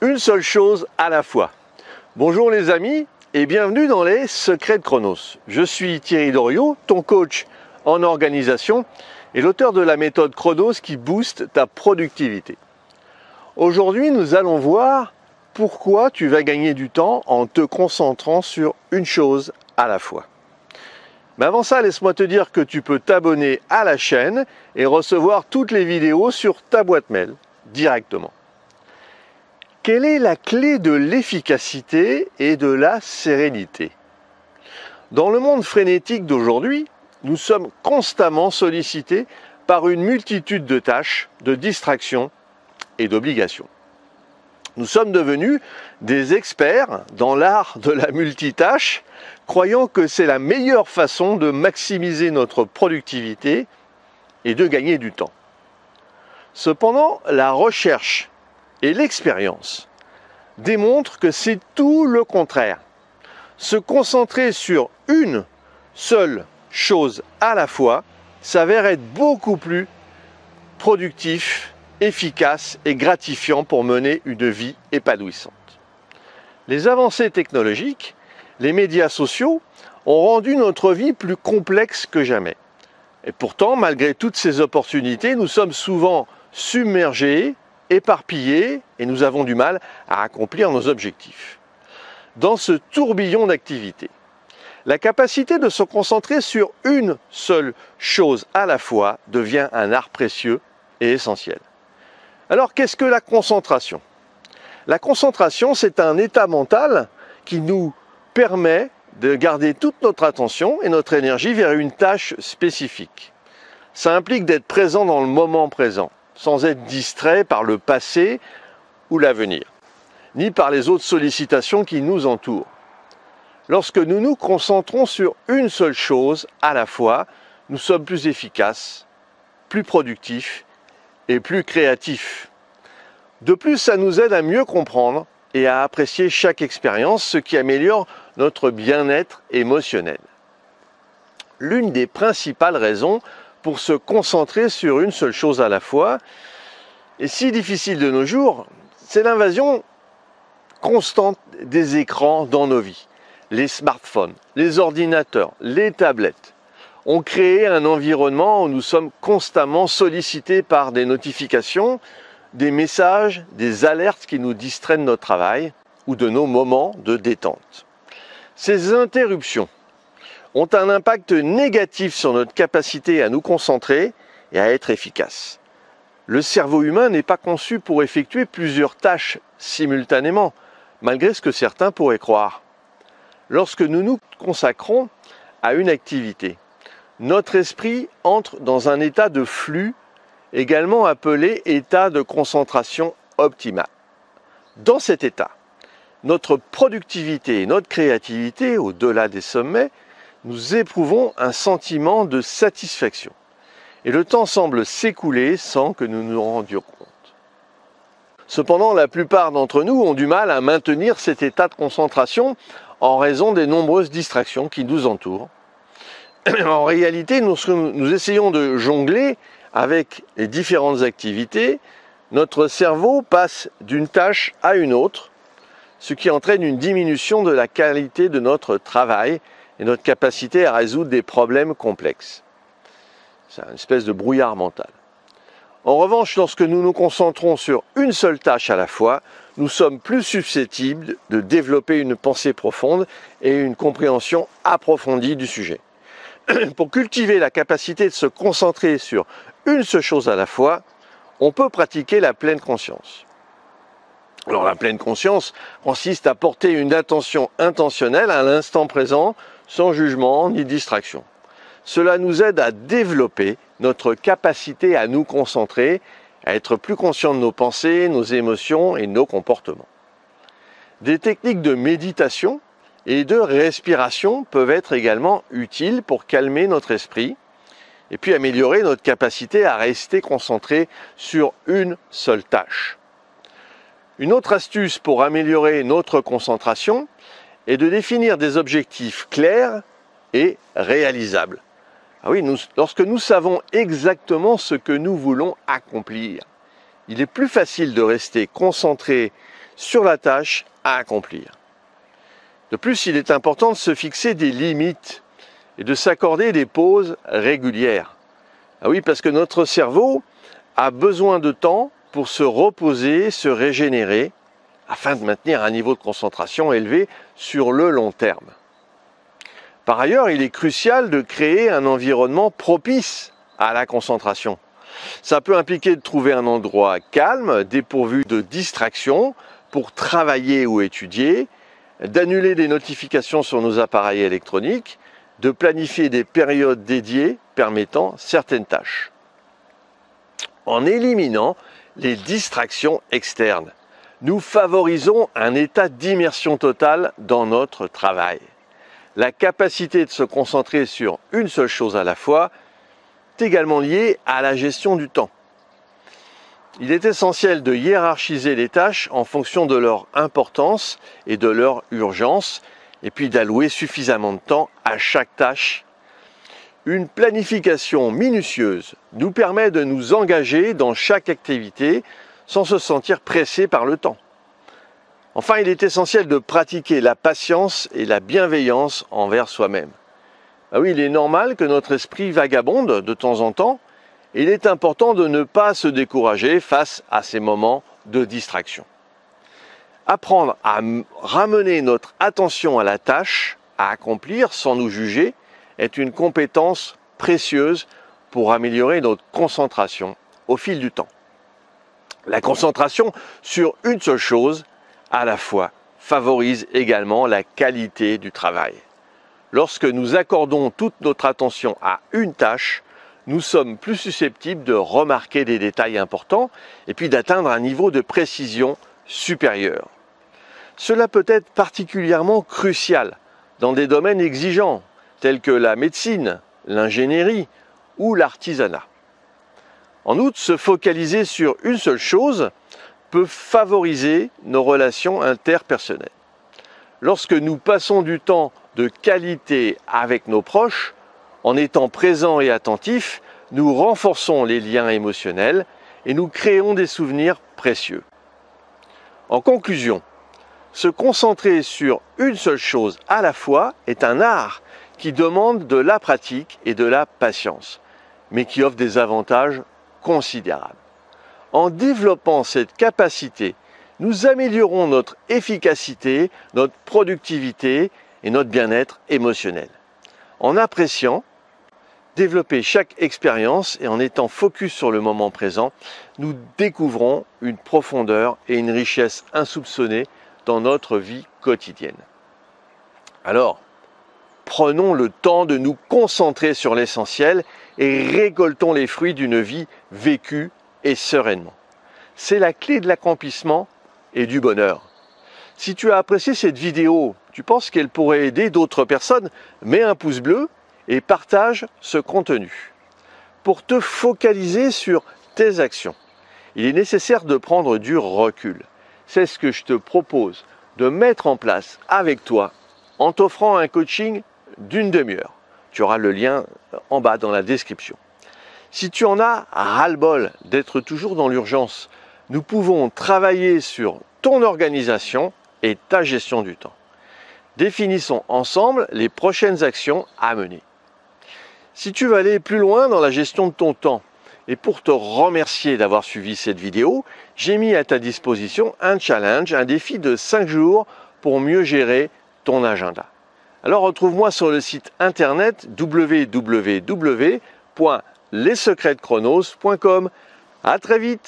Une seule chose à la fois. Bonjour les amis et bienvenue dans les Secrets de Chronos. Je suis Thierry Doriot, ton coach en organisation et l'auteur de la méthode Chronos qui booste ta productivité. Aujourd'hui, nous allons voir pourquoi tu vas gagner du temps en te concentrant sur une chose à la fois. Mais avant ça, laisse-moi te dire que tu peux t'abonner à la chaîne et recevoir toutes les vidéos sur ta boîte mail directement. Quelle est la clé de l'efficacité et de la sérénité? Dans le monde frénétique d'aujourd'hui, nous sommes constamment sollicités par une multitude de tâches, de distractions et d'obligations. Nous sommes devenus des experts dans l'art de la multitâche, croyant que c'est la meilleure façon de maximiser notre productivité et de gagner du temps. Cependant, la recherche et l'expérience démontrent que c'est tout le contraire. Se concentrer sur une seule chose à la fois s'avère être beaucoup plus productif, efficace et gratifiant pour mener une vie épanouissante. Les avancées technologiques, les médias sociaux ont rendu notre vie plus complexe que jamais. Et pourtant, malgré toutes ces opportunités, nous sommes souvent submergés, éparpillés et nous avons du mal à accomplir nos objectifs. Dans ce tourbillon d'activités, la capacité de se concentrer sur une seule chose à la fois devient un art précieux et essentiel. Alors, qu'est-ce que la concentration? La concentration, c'est un état mental qui nous permet de garder toute notre attention et notre énergie vers une tâche spécifique. Ça implique d'être présent dans le moment présent, sans être distrait par le passé ou l'avenir, ni par les autres sollicitations qui nous entourent. Lorsque nous nous concentrons sur une seule chose à la fois, nous sommes plus efficaces, plus productifs et plus créatifs. De plus, ça nous aide à mieux comprendre et à apprécier chaque expérience, ce qui améliore notre bien-être émotionnel. L'une des principales raisons pour se concentrer sur une seule chose à la fois est si difficile de nos jours, c'est l'invasion constante des écrans dans nos vies. Les smartphones, les ordinateurs, les tablettes ont créé un environnement où nous sommes constamment sollicités par des notifications, des messages, des alertes qui nous distraient de notre travail ou de nos moments de détente. Ces interruptions ont un impact négatif sur notre capacité à nous concentrer et à être efficace. Le cerveau humain n'est pas conçu pour effectuer plusieurs tâches simultanément, malgré ce que certains pourraient croire. Lorsque nous nous consacrons à une activité, notre esprit entre dans un état de flux, également appelé état de concentration optimale. Dans cet état, notre productivité et notre créativité, au-delà des sommets, nous éprouvons un sentiment de satisfaction. Et le temps semble s'écouler sans que nous nous rendions compte. Cependant, la plupart d'entre nous ont du mal à maintenir cet état de concentration en raison des nombreuses distractions qui nous entourent. En réalité, nous essayons de jongler avec les différentes activités. Notre cerveau passe d'une tâche à une autre, ce qui entraîne une diminution de la qualité de notre travail et notre capacité à résoudre des problèmes complexes. C'est une espèce de brouillard mental. En revanche, lorsque nous nous concentrons sur une seule tâche à la fois, nous sommes plus susceptibles de développer une pensée profonde et une compréhension approfondie du sujet. Pour cultiver la capacité de se concentrer sur une seule chose à la fois, on peut pratiquer la pleine conscience. Alors la pleine conscience consiste à porter une attention intentionnelle à l'instant présent, sans jugement ni distraction. Cela nous aide à développer notre capacité à nous concentrer, à être plus conscient de nos pensées, nos émotions et nos comportements. Des techniques de méditation et de respiration peuvent être également utiles pour calmer notre esprit et puis améliorer notre capacité à rester concentré sur une seule tâche. Une autre astuce pour améliorer notre concentration est de définir des objectifs clairs et réalisables. Ah oui, lorsque nous savons exactement ce que nous voulons accomplir, il est plus facile de rester concentré sur la tâche à accomplir. De plus, il est important de se fixer des limites et de s'accorder des pauses régulières. Ah oui, parce que notre cerveau a besoin de temps pour se reposer, se régénérer, afin de maintenir un niveau de concentration élevé sur le long terme. Par ailleurs, il est crucial de créer un environnement propice à la concentration. Ça peut impliquer de trouver un endroit calme, dépourvu de distractions, pour travailler ou étudier, d'annuler des notifications sur nos appareils électroniques, de planifier des périodes dédiées permettant certaines tâches. En éliminant les distractions externes, nous favorisons un état d'immersion totale dans notre travail. La capacité de se concentrer sur une seule chose à la fois est également liée à la gestion du temps. Il est essentiel de hiérarchiser les tâches en fonction de leur importance et de leur urgence, et puis d'allouer suffisamment de temps à chaque tâche. Une planification minutieuse nous permet de nous engager dans chaque activité sans se sentir pressé par le temps. Enfin, il est essentiel de pratiquer la patience et la bienveillance envers soi-même. Ah oui, il est normal que notre esprit vagabonde de temps en temps, et il est important de ne pas se décourager face à ces moments de distraction. Apprendre à ramener notre attention à la tâche à accomplir sans nous juger est une compétence précieuse pour améliorer notre concentration au fil du temps. La concentration sur une seule chose à la fois favorise également la qualité du travail. Lorsque nous accordons toute notre attention à une tâche, nous sommes plus susceptibles de remarquer des détails importants et puis d'atteindre un niveau de précision supérieur. Cela peut être particulièrement crucial dans des domaines exigeants tels que la médecine, l'ingénierie ou l'artisanat. En outre, se focaliser sur une seule chose peut favoriser nos relations interpersonnelles. Lorsque nous passons du temps de qualité avec nos proches, en étant présents et attentifs, nous renforçons les liens émotionnels et nous créons des souvenirs précieux. En conclusion, se concentrer sur une seule chose à la fois est un art qui demande de la pratique et de la patience, mais qui offre des avantages considérables. En développant cette capacité, nous améliorons notre efficacité, notre productivité et notre bien-être émotionnel. En appréciant, développer chaque expérience et en étant focus sur le moment présent, nous découvrons une profondeur et une richesse insoupçonnées dans notre vie quotidienne. Alors, prenons le temps de nous concentrer sur l'essentiel et récoltons les fruits d'une vie vécue et sereinement. C'est la clé de l'accomplissement et du bonheur. Si tu as apprécié cette vidéo, tu penses qu'elle pourrait aider d'autres personnes, mets un pouce bleu et partage ce contenu. Pour te focaliser sur tes actions, il est nécessaire de prendre du recul. C'est ce que je te propose de mettre en place avec toi en t'offrant un coaching d'une demi-heure. Tu auras le lien en bas dans la description. Si tu en as ras-le-bol d'être toujours dans l'urgence, nous pouvons travailler sur ton organisation et ta gestion du temps. Définissons ensemble les prochaines actions à mener. Si tu veux aller plus loin dans la gestion de ton temps, et pour te remercier d'avoir suivi cette vidéo, j'ai mis à ta disposition un challenge, un défi de 5 jours pour mieux gérer ton agenda. Alors retrouve-moi sur le site internet www.lessecretsdechronos.com. À très vite!